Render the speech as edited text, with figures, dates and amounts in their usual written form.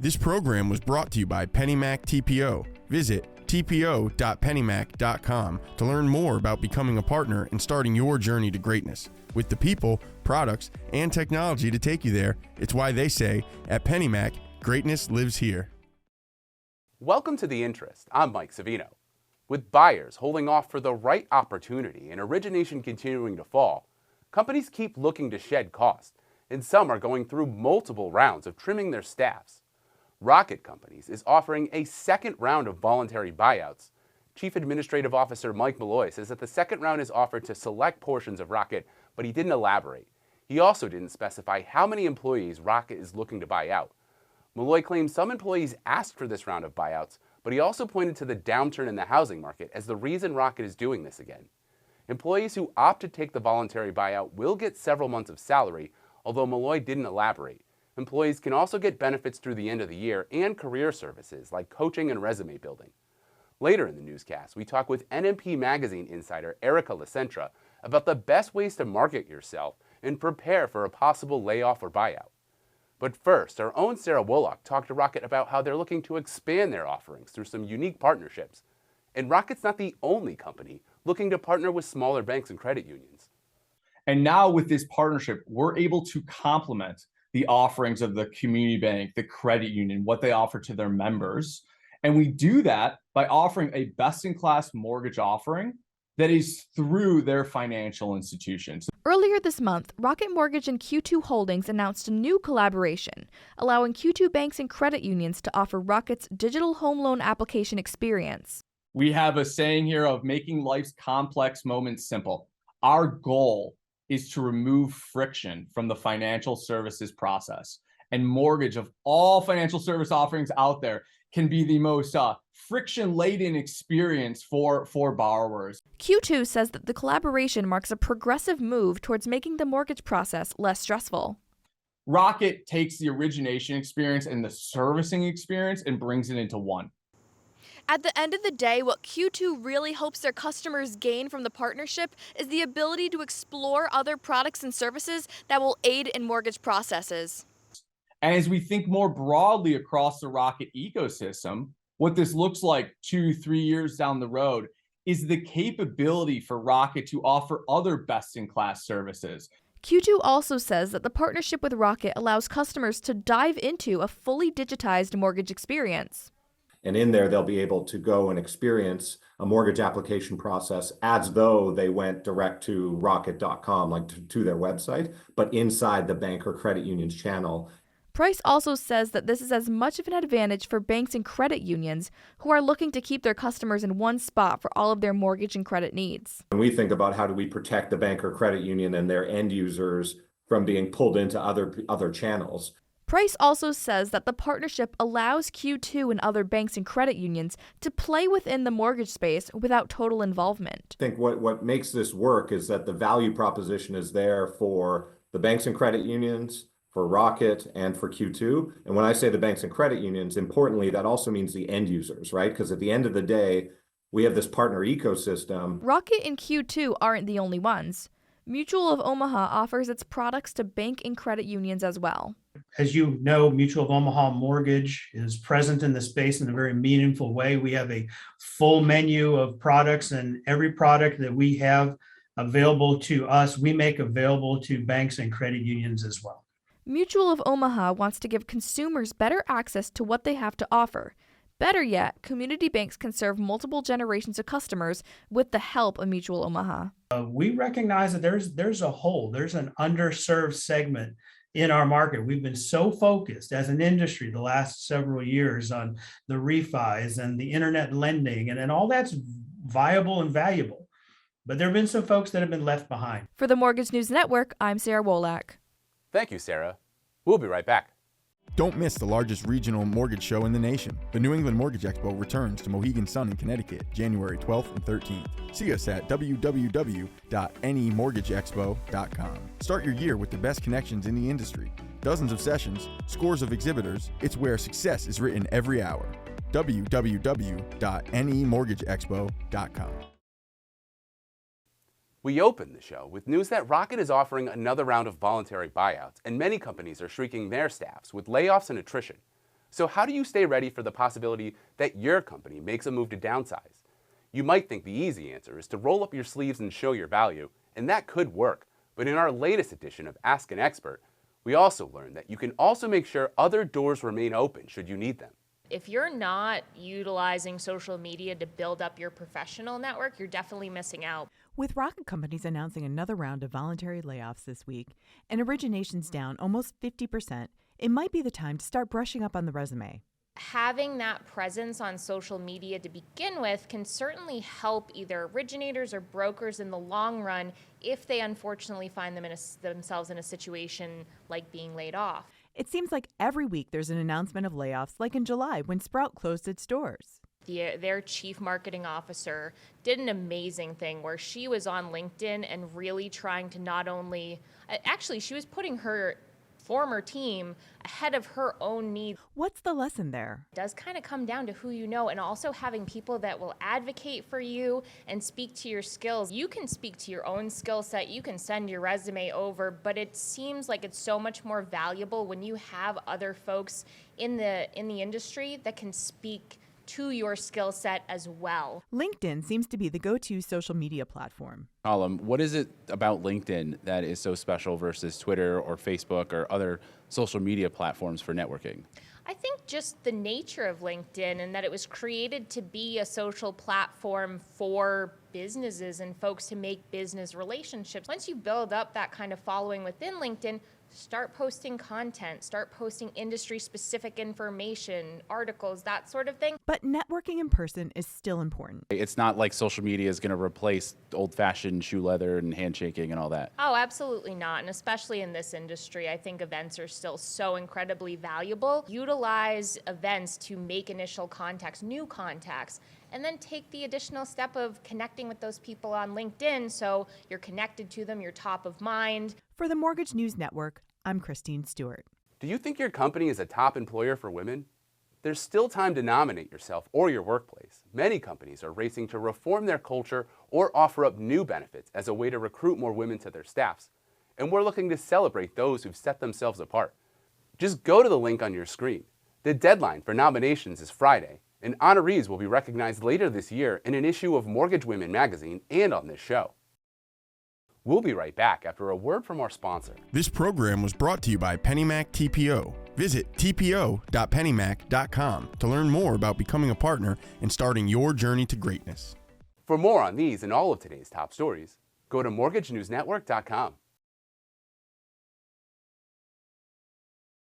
This program was brought to you by PennyMac TPO. Visit tpo.pennymac.com to learn more about becoming a partner and starting your journey to greatness. With the people, products, and technology to take you there, it's why they say, at PennyMac, greatness lives here. Welcome to The Interest. I'm Mike Savino. With buyers holding off for the right opportunity and origination continuing to fall, companies keep looking to shed cost, and some are going through multiple rounds of trimming their staffs. Rocket Companies is offering a second round of voluntary buyouts. Chief Administrative Officer Mike Malloy says that the second round is offered to select portions of Rocket, but he didn't elaborate. He also didn't specify how many employees Rocket is looking to buy out. Malloy claims some employees asked for this round of buyouts, but he also pointed to the downturn in the housing market as the reason Rocket is doing this again. Employees who opt to take the voluntary buyout will get several months of salary, although Malloy didn't elaborate. Employees can also get benefits through the end of the year and career services like coaching and resume building. Later in the newscast, we talk with NMP Magazine insider Erica LaCentra about the best ways to market yourself and prepare for a possible layoff or buyout. But first, our own Sarah Woloch talked to Rocket about how they're looking to expand their offerings through some unique partnerships. And Rocket's not the only company looking to partner with smaller banks and credit unions. And now with this partnership, we're able to complement the offerings of the community bank, the credit union, what they offer to their members. And we do that by offering a best-in-class mortgage offering that is through their financial institutions. Earlier this month, Rocket Mortgage and Q2 Holdings announced a new collaboration, allowing Q2 banks and credit unions to offer Rocket's digital home loan application experience. We have a saying here of making life's complex moments simple. Our goal is to remove friction from the financial services process. And mortgage of all financial service offerings out there can be the most friction-laden experience for borrowers. Q2 says that the collaboration marks a progressive move towards making the mortgage process less stressful. Rocket takes the origination experience and the servicing experience and brings it into one. At the end of the day, what Q2 really hopes their customers gain from the partnership is the ability to explore other products and services that will aid in mortgage processes. And as we think more broadly across the Rocket ecosystem, what this looks like 2-3 years down the road is the capability for Rocket to offer other best-in-class services. Q2 also says that the partnership with Rocket allows customers to dive into a fully digitized mortgage experience. And in there, they'll be able to go and experience a mortgage application process as though they went direct to rocket.com, like to their website, but inside the bank or credit union's channel. Price also says that this is as much of an advantage for banks and credit unions who are looking to keep their customers in one spot for all of their mortgage and credit needs. When we think about how do we protect the bank or credit union and their end users from being pulled into other channels, Price also says that the partnership allows Q2 and other banks and credit unions to play within the mortgage space without total involvement. I think what makes this work is that the value proposition is there for the banks and credit unions, for Rocket, and for Q2. And when I say the banks and credit unions, importantly, that also means the end users, right? Because at the end of the day, we have this partner ecosystem. Rocket and Q2 aren't the only ones. Mutual of Omaha offers its products to bank and credit unions as well. As you know, Mutual of Omaha Mortgage is present in the space in a very meaningful way. We have a full menu of products, and every product that we have available to us, we make available to banks and credit unions as well. Mutual of Omaha wants to give consumers better access to what they have to offer. Better yet, community banks can serve multiple generations of customers with the help of Mutual Omaha. We recognize that there's an underserved segment in our market. We've been so focused as an industry the last several years on the refis and the internet lending, and all that's viable and valuable. But there have been some folks that have been left behind. For the Mortgage News Network, I'm Sarah Woloch. Thank you, Sarah. We'll be right back. Don't miss the largest regional mortgage show in the nation. The New England Mortgage Expo returns to Mohegan Sun in Connecticut, January 12th and 13th. See us at www.nemortgageexpo.com. Start your year with the best connections in the industry. Dozens of sessions, scores of exhibitors. It's where success is written every hour. www.nemortgageexpo.com. We opened the show with news that Rocket is offering another round of voluntary buyouts, and many companies are shrinking their staffs with layoffs and attrition. So how do you stay ready for the possibility that your company makes a move to downsize? You might think the easy answer is to roll up your sleeves and show your value, and that could work. But in our latest edition of Ask an Expert, we also learned that you can also make sure other doors remain open should you need them. If you're not utilizing social media to build up your professional network, you're definitely missing out. With rocket companies announcing another round of voluntary layoffs this week and originations down almost 50%, it might be the time to start brushing up on the resume. Having that presence on social media to begin with can certainly help either originators or brokers in the long run if they unfortunately find themselves in a situation like being laid off. It seems like every week there's an announcement of layoffs, like in July when Sprout closed its doors. Their chief marketing officer did an amazing thing where she was on LinkedIn and really trying to not only, actually she was putting her former team ahead of her own needs. What's the lesson there? It does kind of come down to who you know, and also having people that will advocate for you and speak to your skills. You can speak to your own skill set, you can send your resume over, but it seems like it's so much more valuable when you have other folks in the industry that can speak to your skill set as well. LinkedIn seems to be the go-to social media platform. What is it about LinkedIn that is so special versus Twitter or Facebook or other social media platforms for networking? I think just the nature of LinkedIn and that it was created to be a social platform for businesses and folks to make business relationships. Once you build up that kind of following within LinkedIn, start posting content, start posting industry-specific information, articles, that sort of thing. But networking in person is still important. It's not like social media is going to replace old-fashioned shoe leather and handshaking and all that. Oh, absolutely not. And especially in this industry, I think events are still so incredibly valuable. Utilize events to make initial contacts, new contacts, and then take the additional step of connecting with those people on LinkedIn so you're connected to them, you're top of mind. For the Mortgage News Network, I'm Christine Stewart. Do you think your company is a top employer for women? There's still time to nominate yourself or your workplace. Many companies are racing to reform their culture or offer up new benefits as a way to recruit more women to their staffs. And we're looking to celebrate those who've set themselves apart. Just go to the link on your screen. The deadline for nominations is Friday, and honorees will be recognized later this year in an issue of Mortgage Women magazine and on this show. We'll be right back after a word from our sponsor. This program was brought to you by PennyMac TPO. Visit tpo.pennymac.com to learn more about becoming a partner and starting your journey to greatness. For more on these and all of today's top stories, go to mortgagenewsnetwork.com.